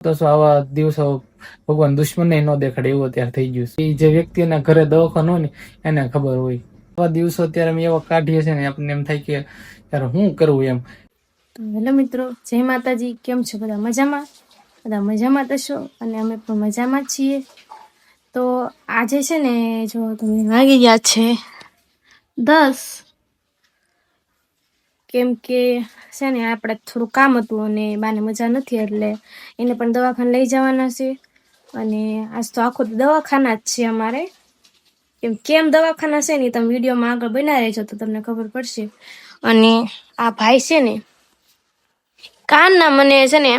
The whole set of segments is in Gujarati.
તો શું આવા દિવસો ભગવાન દુશ્મનને ન દેખાડે એવું અત્યારે થઈ ગયું છે. એ જે વ્યક્તિના ઘરે દવાખાનું હોય ને એને ખબર હોય. આવા દિવસો અત્યારે અમે એવા કાઢીએ છીએ ને આપણને એમ થાય કે યાર શું કરવું એમ. તો હેલો મિત્રો, જય માતાજી. કેમ છો બધા? મજામાં? બધા મજામાં થશો અને અમે પણ મજામાં જ છીએ. તો આજે છે ને, જો તમે વાગી ગયા છે 10, કેમ કે છે ને આપણે થોડું કામ હતું અને બાને મજા નથી એટલે એને પણ દવાખાને લઈ જવાના છે. અને આજ તો આખો દવાખાના જ છે અમારે. કેમ દવાખાના છે ને તમે વિડીયોમાં આગળ બના રહેજો તો તમને ખબર પડશે. અને આ ભાઈ છે ને કાનના મને છે ને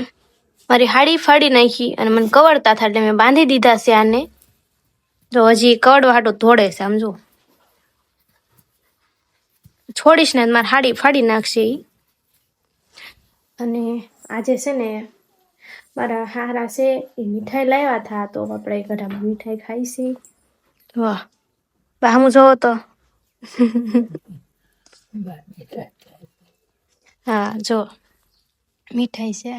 મારી હાડી ફાડી નાખી અને મને કવડતા હતા એટલે મેં બાંધી દીધા છે આને. જો હજી કવડવા હાટું ધોડે છે, આમ જો છોડીશ ને મારી હાડી ફાડી નાખશે ઈ. અને આજે છે ને મારા હારા છે એ મીઠાઈ લાવ્યા હતા તો આપણે ઘરમાં મીઠાઈ ખાઈશી. વાહ બા હું જોવો તો હા જો મીઠાઈ છે.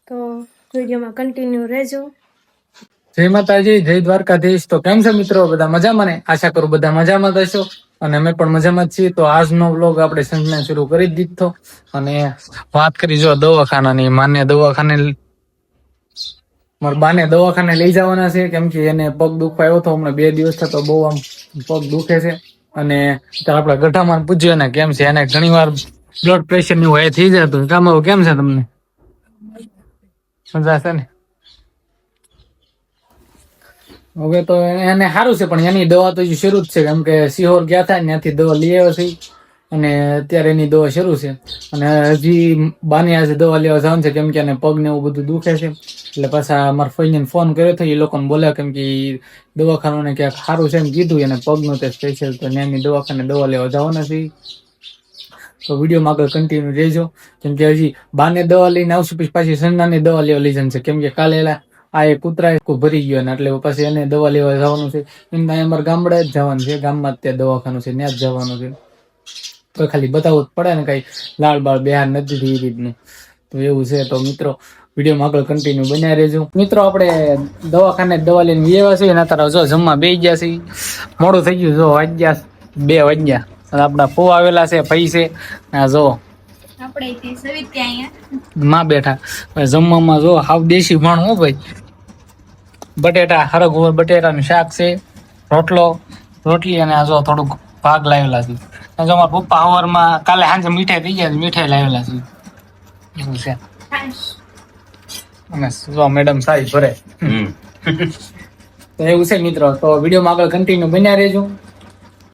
તો વિડીયોમાં કન્ટિન્યુ રહેજો. જય માતાજી, જય દ્વારકાધીશ. તો કેમ છે મિત્રો? બધા મજામાં ને? આશા કરું બધા મજામાં થશો અને અમે પણ મજામાં જ છીએ. તો આજનો વ્લોગ આપણે સંજના શરૂ કરી જ દીધો અને વાત કરી જો દવાખાનાની. મારા બાને દવાખાને લઈ જવાના છે કેમ કે એને પગ દુખવા આવ્યો હતો હમણાં 2 દિવસ થતો બહુ આમ પગ દુખે છે. અને આપડા ગઢામાં પૂછ્યું ને કેમ છે, એને ઘણી વાર બ્લડ પ્રેશર ની હોય થઈ જતું. કામ આવું કેમ છે તમને? મજા છે ને? હવે તો એને સારું છે પણ એની દવા તો હજી શરૂ જ છે કેમ કે સિહોર ગયા હતા ત્યાંથી દવા લઈ આવ્યો છે અને અત્યારે એની દવા શરૂ છે. અને હજી બાની આજે દવા લેવા જવાનું છે કેમ કે એને પગ ને એવું બધું દુખે છે. એટલે પાછા મારા ફઈને ફોન કર્યો હતો, એ લોકોને બોલ્યા કેમ કે દવાખાનું ને ક્યાંક સારું છે એમ કીધું એને પગનું તે સ્પેશિયલ. તો એની દવાખાને દવા લેવા જવાના છે. તો વિડીયોમાં આગળ કન્ટિન્યુ રહેજો કેમ કે હજી બાને દવા લઈને આવશું પછી પાછી સંજનાની દવા લેવા લઈ જવાનું છે કેમ કે કાલે આ એક કૂતરા ભરી ગયો ને એટલે પછી એને દવા લેવા જવાનું છે. એમ અમારા ગામડે જ જવાનું છે, ગામમાં ત્યાં દવાખાનું છે ત્યાં જ જવાનું છે. તો ખાલી બતાવવું જ પડે ને, કઈ લાળ બાળ બિહાર નથી એ રીતનું. તો એવું છે. તો મિત્રો વિડીયોમાં આગળ કન્ટિન્યુ બનાવી રહેજો. મિત્રો આપણે દવાખાને દવા લઈને આવ્યા છીએ ને તારા જો જમવા બેસી ગયા છે. મોડું થઈ ગયું, જો વાગ્યા 2 વાગ્યા. આપડા ફો આવેલા છે, ફઈ છે જો માં બેઠા. જમવામાં જો હાવ દેશી ભાણું હો ભાઈ. બટેટા હરગુવર બટેટાનું શાક છે, રોટલી અને આ જો થોડુંક ભાગ લાવેલા છે. જો મારા પપ્પા હવારમાં કાલે સાંજે મીઠાઈ થઈ ગયા, મીઠાઈ લાવેલા છે એવું છે. અને જો મેડમ સાઈ ભરે તો એવું છે મિત્રો. તો વિડીયોમાં આગળ કન્ટિન્યુ બન્યા રહેજો.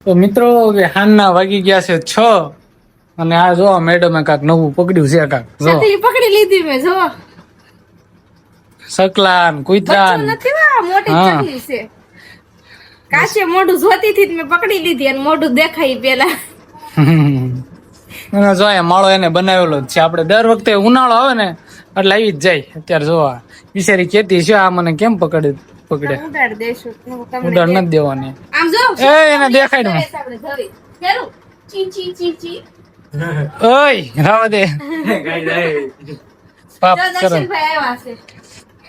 તો મિત્રો હાનના વાગી ગયા છે 6 અને આ જો મેડમે કાક નવું પકડ્યું છે. કાક જો પકડી લીધી મેં, જો સકલાન કુતરાન નથી, મોટી ચકલી છે. કાચે મોઢું જોતી થી મેં પકડી લીધી અને મોઢું દેખાય પેલા. જો માળો એને બનાવેલો જ છે. આપણે દર વખતે ઉનાળો આવે ને એટલે આવી જ જાય. અત્યારે જોવા બિચારી કેતી છે આ મને કેમ પકડે ઉડાડ દેશું, ઉડાડ નથી દેવાની. આમ જો એને દેખાય ને ઓય રાવા દે પાપ કરે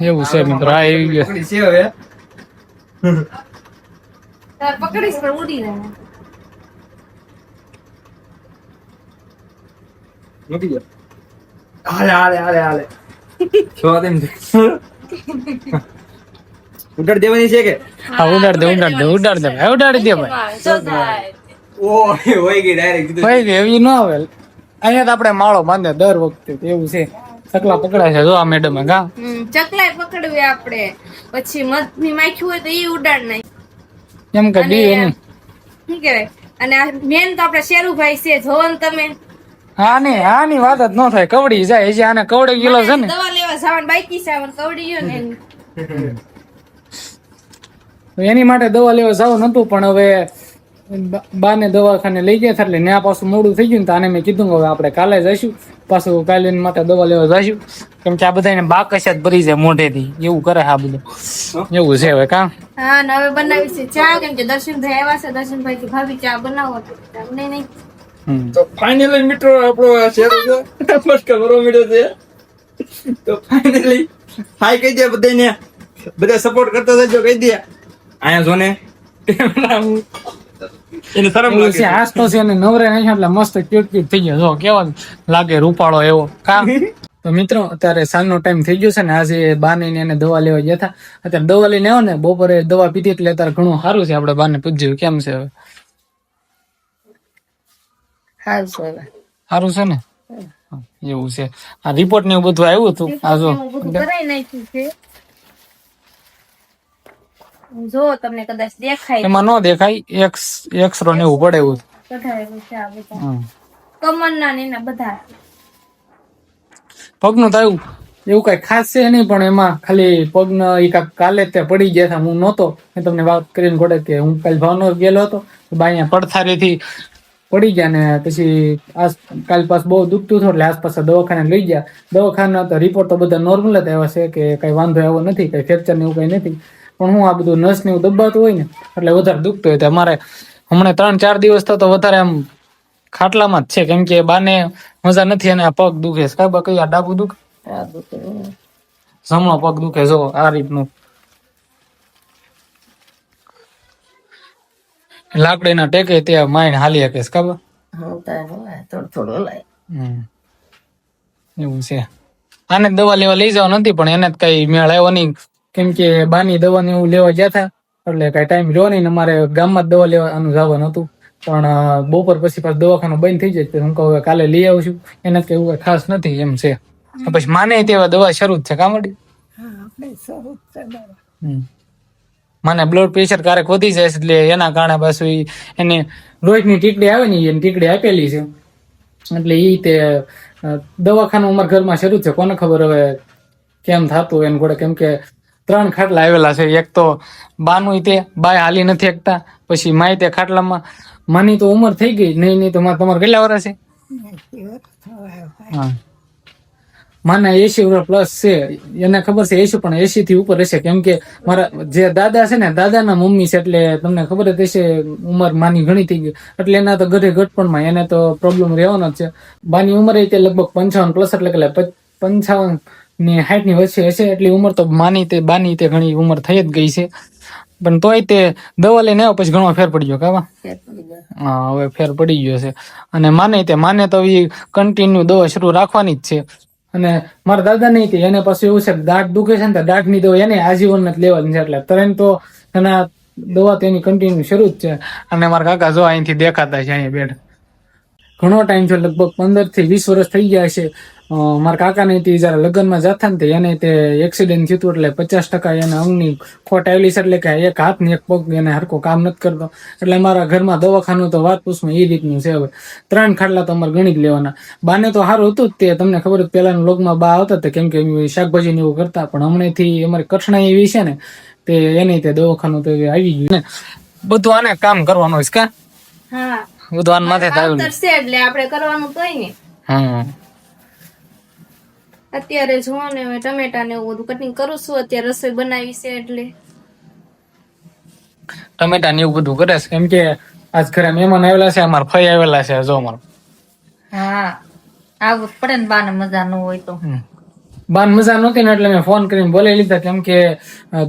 એવું છે મિત્રો. આ આવી ગયો પકડીશ પણ ઉડી જાય. હાલે ઉડાડ દેવાની છે કે? હા ઉડાડી દે ભાઈ. હોય ગઈ ડાયરેક્ટ ભાઈ એવી ન આવે. અહીંયા તો આપણે માળો બાંધે દર વખતે એવું છે. ચકલા પકડાય છે જો આ મેડમ કા ચકલાય પકડવી આપણે, પછી મધની માખી હોય તો એ ઉડાડ નાખ એમ કે દી એની શું કહેવાય. અને આ મેન તો આપણે શેરુભાઈ છે, જોવો ને તમે. આની વાત જ ન થાય, કવડી જાય. હજી આને કવડી ગયેલો છે ને, દવા લેવા જવાનું બાકી છે, કવડી ગયો ને એની માટે દવા લેવા જવું નતું. પણ હવે બાને દવાખાને લઈ ગયા એટલે ત્યાં પાછું મોડું થઈ ગયું ને તો આને મેં કીધું હવે આપણે કાલે જઈશું. પાછું કાલે માટે દવા લેવા જઈશું કેમ કે આ બધા બાકસ જ ભરી જાય મોઢેથી. એવું કરે આ બધું એવું છે હવે કા. હા ને હવે બનાવી છે ચા કેમ કે દર્શનભાઈ આવ્યા છે. દર્શનભાઈ કે ભાભી ચા બનાવો તો નહીં. તો ફાઇનલી મિત્રો આપણો શેર ફર્સ્ટ કવરો મળ્યો છે. તો ફાઇનલી હાય કહી દે બધાને, બધા સપોર્ટ કરતા જજો કહી દે. આયા જો ને એને શરમ એવું લાગે છે આજ તો છે અને નવરે નહીં એટલે મસ્ત ક્યુટ ક્યુટ થઈ ગયો જો કેવા લાગે રૂપાળો એવો કા. તો મિત્રો અત્યારે સાંજનો ટાઈમ થઈ ગયો છે ને આજે બાને ને એને દવા લેવા ગયા હતા. અત્યારે દવા લઈને આવ્યો ને બપોરે દવા પીધી એટલે અત્યારે ઘણું સારું છે. આપણે બાને પૂછ્યું કેમ છે હવે સારું છે ને હા, એવું છે. આ રિપોર્ટ ને એવું બધું આવ્યું હતું આ જો એવું બધું કરાઈ નાખ્યું છે. જો તમને કદાચ દેખાય એમાં ન દેખાય એક્સરો ને એવું પડે એવું કઢાવેલું છે આ બધા હમ. કમરના ને એના બધા. પગનું તો આવ્યું એવું કઈ ખાસ છે નહીં પણ એમાં ખાલી પગનો એ કાલે તે પડી ગયા હતા. હું નહોતો મેં તમને વાત કરીને ગોડે કે હું કાલે ભાવનગર ગયેલો હતો તો બા અહીંયા પડથારીથી પડી ગયા ને પછી કાલ પાસ બહુ દુખતું હતું એટલે આસપાસ દવાખાને લઈ ગયા. દવાખાના તો રિપોર્ટ તો બધા નોર્મલ જ આવ્યા છે કે કઈ વાંધો આવ્યો નથી, કઈ ફ્રેક્ચર ને એવું કઈ નથી. પણ હું આ બધું નસ ને એવું દબાતું હોય ને એટલે વધારે દુખતું હોય. તો અમારે હમણાં 3-4 દિવસ તો વધારે આમ ખાટલામાં જ છે કેમ કે બાને મજા નથી અને આ પગ દુખે છે. કાંઈ બા કઈ આ ડાબુ દુખે જમણો પગ દુખે જો આ રીતનું લાકડીના ટેકે તે માઇન હાલી શકે છે ખબર એવું છે. આને દવા લેવા લઈ જવા નથી પણ એને કઈ મેળ આવ્યો નહીં કેમ કે બાની દવા ને એવું લેવા ગયા હતા એટલે કઈ ટાઈમ રહ્યો નહીં. અમારે ગામમાં જ દવા લેવાનું જવાનું હતું પણ બપોર પછી પાછું દવાખાનું બંધ થઈ જાય તો હું કહું હવે કાલે લઈ આવું છું. એને કઈ એવું કઈ ખાસ નથી એમ છે. પછી માને તેવા દવા શરૂ જ છે કામડી મને બ્લડ પ્રેશર ક્યારેક વધી જાય છે એટલે એના કારણે પાછું એને રોજની ટીકડી આવે ને એની ટીકડી આપેલી છે એટલે એ તે દવાખાનું અમારા ઘરમાં શરૂ છે. કોને ખબર હવે કેમ થતું એને ગોળે કેમ કે 3 ખાટલા આવેલા છે. એક તો બાનું તે બાય હાલી નથી શકતા, પછી માય તે ખાટલામાં માની તો ઉંમર થઈ ગઈ નહીં તો તમારે કેટલા વર્ષ છે? હા માને 80 વર્ષ પ્લસ છે. એને ખબર છે 80 પણ 80 થી ઉપર હશે કેમ કે મારા જે દાદા છે ને દાદાના મમ્મી છે એટલે તમને ખબર જ હશે ઉંમર માની ઘણી થઈ ગઈ એટલે એના તો ઘરે ઘટપણમાં એને તો પ્રોબ્લેમ રહેવાનો જ છે. બાની ઉંમર તે લગભગ 55 પ્લસ એટલે કે 55 ની 60 ની વચ્ચે હશે એટલી ઉંમર તો બાની તે ઘણી ઉંમર થઈ જ ગઈ છે. પણ તોય તે દવા લઈને આવ્યો પછી ઘણો ફેર પડી ગયો કાવા હા હવે ફેર પડી ગયો છે. અને માને તો એ કન્ટિન્યુ દવા શરૂ રાખવાની જ છે. અને મારા દાદા નહીં તે એને પાછું એવું છે દાંત દુખે છે ને તો દાંતની દવા એને આજીવન જ લેવાની છે એટલે તરત તો એના દવા તેની કન્ટિન્યુ શરૂ જ છે. અને મારા કાકા જો અહીંથી દેખાતા છે અહીંયા બેઠા ઘણો ટાઈમ છે લગભગ 15 થી 20 વર્ષ થઈ ગયા છે. મારા કાકાને તે જયારે લગ્નમાં જતા ને એને તે એક્સિડન્ટ થયું એટલે 50% એને અંગની ખોટ આવેલી છે એટલે કે એક હાથ ને એક પગ એને હરકો કામ નથી કરતો એટલે મારા ઘરમાં દવાખાનું તો વાત પૂછમાં એ રીતનું છે. હવે 3 ખાટલા તો અમારે ગણી જ લેવાના. બાને તો સારું હતું જ તે તમને ખબર જ પેલાના લોગમાં બા આવતા હતા કેમ કે શાકભાજી ને એવું કરતા પણ હમણાંથી અમારી કઠણાઈ એવી છે ને તે એની તે દવાખાનું તો આવી ગયું ને બધું આને કામ કરવાનું હોય કા હા બધું આને માથે થાય આવતર છે એટલે આપણે કરવાનું તો હોય ને. હા અત્યારે જુઓ ને હવે ટમેટા ને એવું બધું કટિંગ કરું છું. અત્યારે રસોઈ બનાવી છે એટલે ટમેટા ને એવું બધું કરે છે કેમ કે આજ ઘરે મહેમાન આવેલા છે અમારા ફઈ આવેલા છે જો અમારા હા આવું જ પડે ને બાને મજા ન હોય તો. બાન મજા નહોતી ને એટલે મેં ફોન કરીને બોલાવી લીધા કેમ કે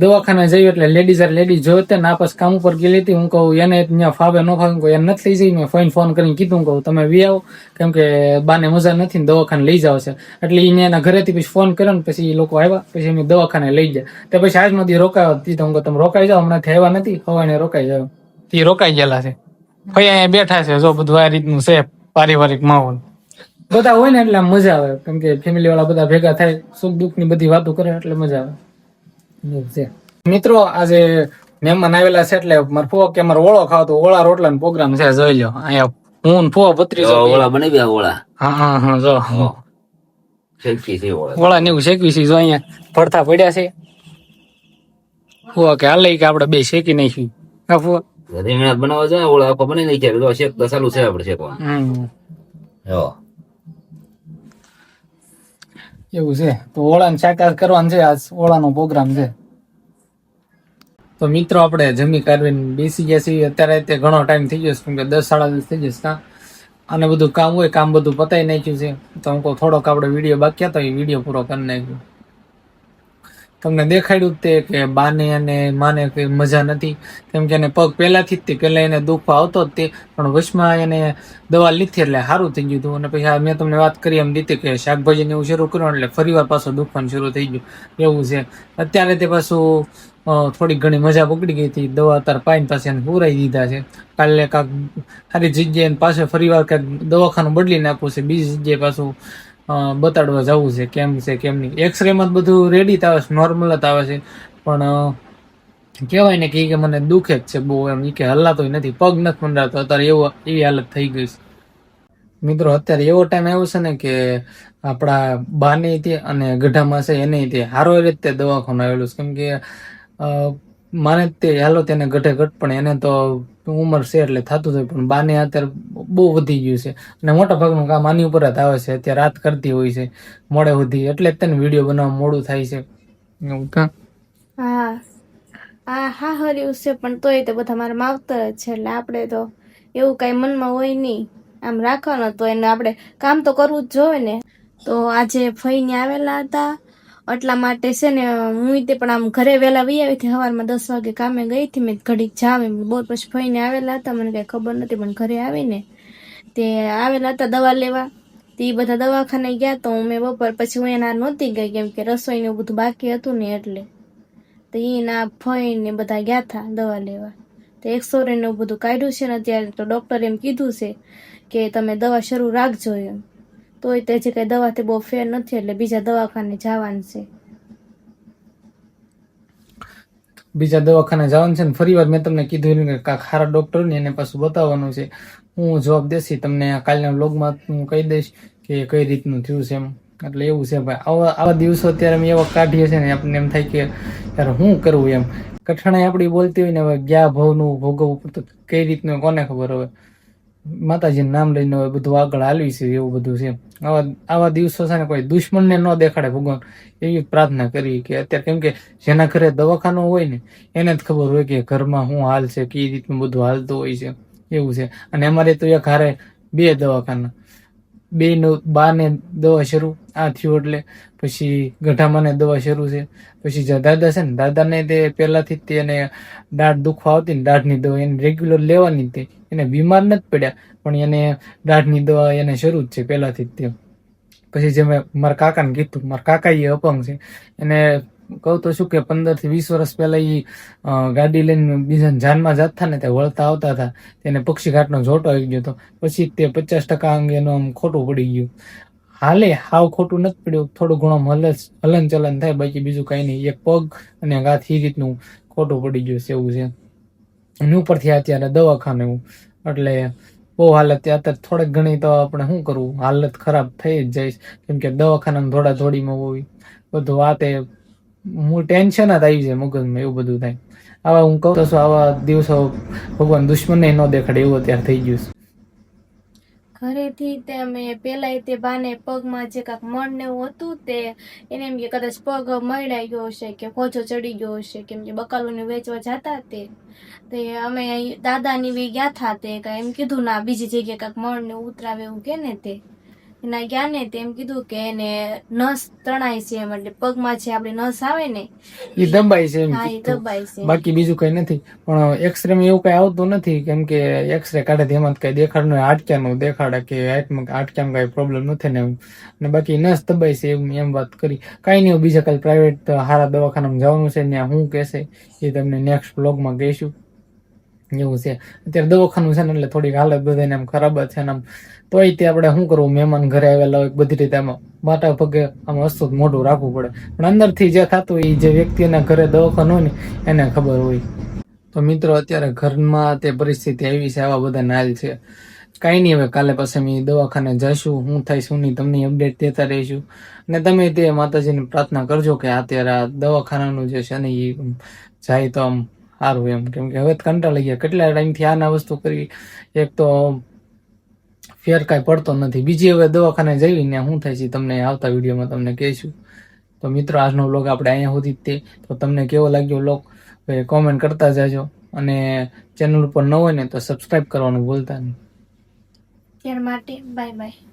દવાખાને જઈએ એટલે લેડીઝ જોતે ને આપસ કામ ઉપર ગયેલી હતી. હું કહું એને ત્યાં ફાવે ન ફાવે કોઈ એને નથી લઈ જઈ. મેં ફોન કરીને કીધું કહું તમે વી આવો કેમ કે બાને મજા નથી ને દવાખાને લઈ જાવ છે એટલે એને એના ઘરેથી પછી ફોન કર્યો ને પછી એ લોકો આવ્યા પછી એમને દવાખાને લઈ જાય તે પછી આજ નથી રોકાયો તો હું તમે રોકાઈ જાઓ હમણાંથી આવ્યા નથી હવાને રોકાઈ જાવ તે રોકાઈ ગયેલા છે. ભાઈ અહીંયા બેઠા છે જો બધું આ રીતનું છે પારિવારિક માહોલ બધા હોય ને એટલે આમ મજા આવે કેમ કે ફેમિલી વાળા બધા ભેગા થાય સુખ દુઃખ ની બધી વાતો કરે એટલે મજા આવે એવું છે. મિત્રો આજે મહેમાન આવેલા છે એટલે મારે ફો કે મારે ઓળો ખાવ તો ઓળા રોટલા નો પ્રોગ્રામ છે જોઈ લો અહીંયા હું ફો ભત્રી ઓળા બની ગયા ઓળા હા જો શેકી છે ઓળા ઓળા ને એવું શેકવી છે જો અહીંયા ભરતા પડ્યા છે ફો કે હાલે કે આપડે બે શેકી નાખ્યું હા ફો રીંગણા બનાવવા જાય ઓળા આખો બની નહીં ગયા શેક તો ચાલુ છે આપણે શેકવાનું એવું છે તો ઓળાને શાકાહાર કરવાનું છે આજ ઓળાનો પ્રોગ્રામ છે. તો મિત્રો આપણે જમી કાઢવીને બેસી ગયા છીએ અત્યારે તે ઘણો ટાઈમ થઈ ગયો કેમ કે 10-10:30 થઈ જશે આને બધું કામ હોય, કામ બધું પતાવી નાખ્યું છે. તો હું કહું થોડોક આપણે વિડીયો બાકી હતો એ વિડીયો પૂરો કરી નાખ્યો. તમને દેખાડ્યું જ તે કે બાને અને માને કઈ મજા નથી, કેમ કે એને પગ પહેલાથી જ પહેલા એને દુઃખ આવતો જ તે, પણ વચમાં એને દવા લીધી એટલે સારું થઈ ગયું હતું. અને પછી મેં તમને વાત કરી એમ રીતે કે શાકભાજી ને એવું શરૂ કર્યું એટલે ફરીવાર પાછું દુખવાનું શરૂ થઈ ગયું. એવું છે અત્યારે તે પાછું થોડી ઘણી મજા પકડી ગઈ હતી. દવા અત્યારે પાઈને પાસે એને પૂરાઈ દીધા છે. કાલે કાંક સારી જગ્યાએ પાછળ ફરીવાર કાંઈક દવાખાનું બદલી નાખવું છે, બીજી જગ્યાએ પાછું બતાડવા જવું છે કેમ છે કેમ નહીં. એક્સરે માં બધું રેડી જ આવે છે, નોર્મલ જ આવે છે, પણ કહેવાય ને કે મને દુખે જ છે બહુ એમ, કે હલાતો નથી, પગ નથી મંડાતો. અત્યારે એવી હાલત થઈ ગઈ છે. મિત્રો અત્યારે એવો ટાઈમ આવ્યો છે ને કે આપણા બાને તે અને ગઢામાં છે એને તે હારો રીતે દવાખાનું આવેલું છે. કેમ કે માને તે હાલો તેને ગઢે ઘટ, પણ એને તો ઉંમર છે એટલે થતું હોય, પણ બાને અત્યારે બહુ વધી ગયું છે અને મોટા ભાગનું કામ આની ઉપર જ આવે છે. અત્યારે રાત કરતી હોય છે મોડે સુધી, એટલે જ તેને વિડીયો બનાવવા મોડું થાય છે. એવું કા? હા હર્યું છે, પણ તોય તે બધા મારા માવતર જ છે, એટલે આપણે તો એવું કઈ મનમાં હોય નહીં, આમ રાખવાનું. તો એને આપણે કામ તો કરવું જ જોઈએ ને. તો આજે ફઈને આવેલા હતા એટલા માટે છે ને હું તે પણ આમ ઘરે વહેલા વહી આવી હતી. સવારમાં 10 વાગે કામે ગઈ હતી, મેં ઘડીક જાવ એમ બોર, પછી ફઈને આવેલા હતા, મને કઈ ખબર નથી, પણ ઘરે આવીને તે આવેલા હતા દવા લેવા. તે બધા દવાખાને ગયા તો મેં બપોર પછી હું એના નહોતી ગઈ, કેમ કે રસોઈ ને બધું બાકી હતું ને એટલે. તો એના ફઈ ને બધા ગયા હતા દવા લેવા. તો એક્સરે ને બધું કાઢ્યું છે ને અત્યારે. તો ડોક્ટરે એમ કીધું છે કે તમે દવા શરૂ રાખજો એમ. તોય તે જે કઈ દવાથી બહુ ફેર નથી, એટલે બીજા દવાખાને જવાનું છે. બીજા દવાખાને જવાનું છે ને ફરીવાર મેં તમને કીધું કે કાંઈક સારા ડોક્ટર ને એને પાછું બતાવવાનું છે. હું જવાબ દેશી તમને કાલના વ્લોગમાં હું કહી દઈશ કે કઈ રીતનું થયું છે એમ. એટલે એવું છે ભાઈ, આવા દિવસો અત્યારે અમે એવા કાઢીએ છીએ ને આપણને એમ થાય કે યાર શું કરવું એમ. કઠણાઈ આપણી બોલતી હોય ને, હવે ગયા ભાવનું ભોગવવું પડતું કઈ રીતનું કોને ખબર. હવે માતાજીનું નામ લઈને હવે બધું આગળ હાલવી છે, એવું બધું છે. આવા દિવસો છે ને કોઈ દુશ્મનને ન દેખાડે ભગવાન, એવી પ્રાર્થના કરી કે અત્યારે. કેમ કે જેના ઘરે દવાખાનું હોય ને એને જ ખબર હોય કે ઘરમાં શું હાલ છે, કઈ રીતનું બધું હાલતું હોય છે, એવું છે. અને અમારે તો એક હારે 2 દવાખાના, 2 બાને દવા શરૂ આ થયું એટલે પછી ગઢામાને દવા શરૂ છે. પછી જે દાદા છે ને દાદાને તે પહેલાથી જ તેને દાઢ દુખવા આવતી ને દાઢની દવા એને રેગ્યુલર લેવાની તે, એને બીમાર નથી પડ્યા પણ એને દાઢની દવા એને શરૂ જ છે પહેલાથી જ તે. પછી જે મેં મારા કાકાને કીધું, મારા કાકા એ અપંગ છે, એને કહું તો શું કે 15 થી 20 વર્ષ પહેલા એ ગાડી લઈને બીજા જાનમાં જતા ને ત્યાં વળતા આવતા હતા, તેને પક્ષી ઘાટનો જોટો આવી ગયો હતો. પછી તે 50% અંગે એનું આમ ખોટું પડી ગયું. હાલે હાવ ખોટું નથી પડ્યું, થોડું ઘણું હલન ચલન થાય, બાકી બીજું કઈ નહીં. એક પગ અને હાથ એ રીતનું ખોટું પડી ગયું છે, એવું છે. અને ઉપરથી અત્યારે દવાખાને એવું, એટલે બહુ હાલત અત્યારે થોડીક ઘણી તો આપણે શું કરવું, હાલત ખરાબ થઈ જ જાય. કેમ કે દવાખાનામાં થોડા થોડીમાં હોય બધું, વાતે હું ટેન્શન જ આવી જાય મગજમાં, એવું બધું થાય. આવા હું કહું તો આવા દિવસો ભગવાન દુશ્મનને ન દેખાડે એવું અત્યારે થઈ ગયું છે. ઘરેથી તે અમે પેલા તે બાને પગમાં જે કાંક મણ ને એવું હતું તે એને એમ કે કદાચ પગ મળાઈ ગયો હશે કે ખોજો ચડી ગયો હશે, કેમ કે બકાલુને વેચવા જતા તે અમે દાદાની વે ગયા હતા. તે કાંઈ એમ કીધું ના બીજી જગ્યાએ કાંક મણ ને ઉતરાવે એવું કે ને તે એના ગયા ને તેમ કીધું કે એને નસ તણાય છે એમ, એટલે પગમાં જે આપડી નસ આવે ને એ દબાય છે એમ, હા એ દબાય છે, બાકી બીજું કઈ નથી. પણ એક્સરે માં એવું કઈ આવતું નથી, કેમ કે એક્સરે કાઢે એમાં કઈ દેખાડનું હાડક્યાનું દેખાડે કે હાડક્યામાં કઈ પ્રોબ્લેમ નથી ને એમ. અને બાકી નસ દબાય છે એમ વાત કરી. કઈ નહીં, બીજા કાલે પ્રાઇવેટ હારા દવાખાનામાં જવાનું છે, ત્યાં શું કહેશે એ તમને નેક્સ્ટ બ્લોગમાં કહીશું, એવું છે. અત્યારે દવાખાનું છે ને એટલે થોડીક હાલત બધાને આમ ખરાબ જ છે ને આમ. તોય તે આપણે શું કરવું, મહેમાન ઘરે આવેલા હોય બધી રીતે આમાં માટા પગે આમ હસતું મોઢું રાખવું પડે. પણ અંદરથી જે થતું હોય, જે વ્યક્તિના ઘરે દવાખાનું હોય ને એને ખબર હોય. તો મિત્રો અત્યારે ઘરમાં તે પરિસ્થિતિ આવી છે, આવા બધા હાલ છે. કાંઈ નહીં, હવે કાલે પછી અમે દવાખાને જઈશું, શું થાય શું નહીં તમને અપડેટ દેતા રહીશું. અને તમે તે માતાજીની પ્રાર્થના કરજો કે અત્યારે આ દવાખાનાનું જે છે ને એ જાય તો આમ સારું એમ. કેમ કે હવે કંટાળી ગયા, કેટલા ટાઈમથી આના વસ્તુ કરી, એક તો ફેર કાંઈ પડતો નથી. બીજી હવે દવાખાને જઈને શું થાય છે તમને આવતા વિડીયોમાં તમને કહીશું. તો મિત્રો આજનો વ્લોગ આપણે અહીંયા સુધી જ તે. તો તમને કેવો લાગ્યો વ્લોગ કોમેન્ટ કરતા જાજો, અને ચેનલ ઉપર ન હોય ને તો સબસ્ક્રાઈબ કરવાનું ભૂલતા નહીં. ત્યાર માટે બાય બાય.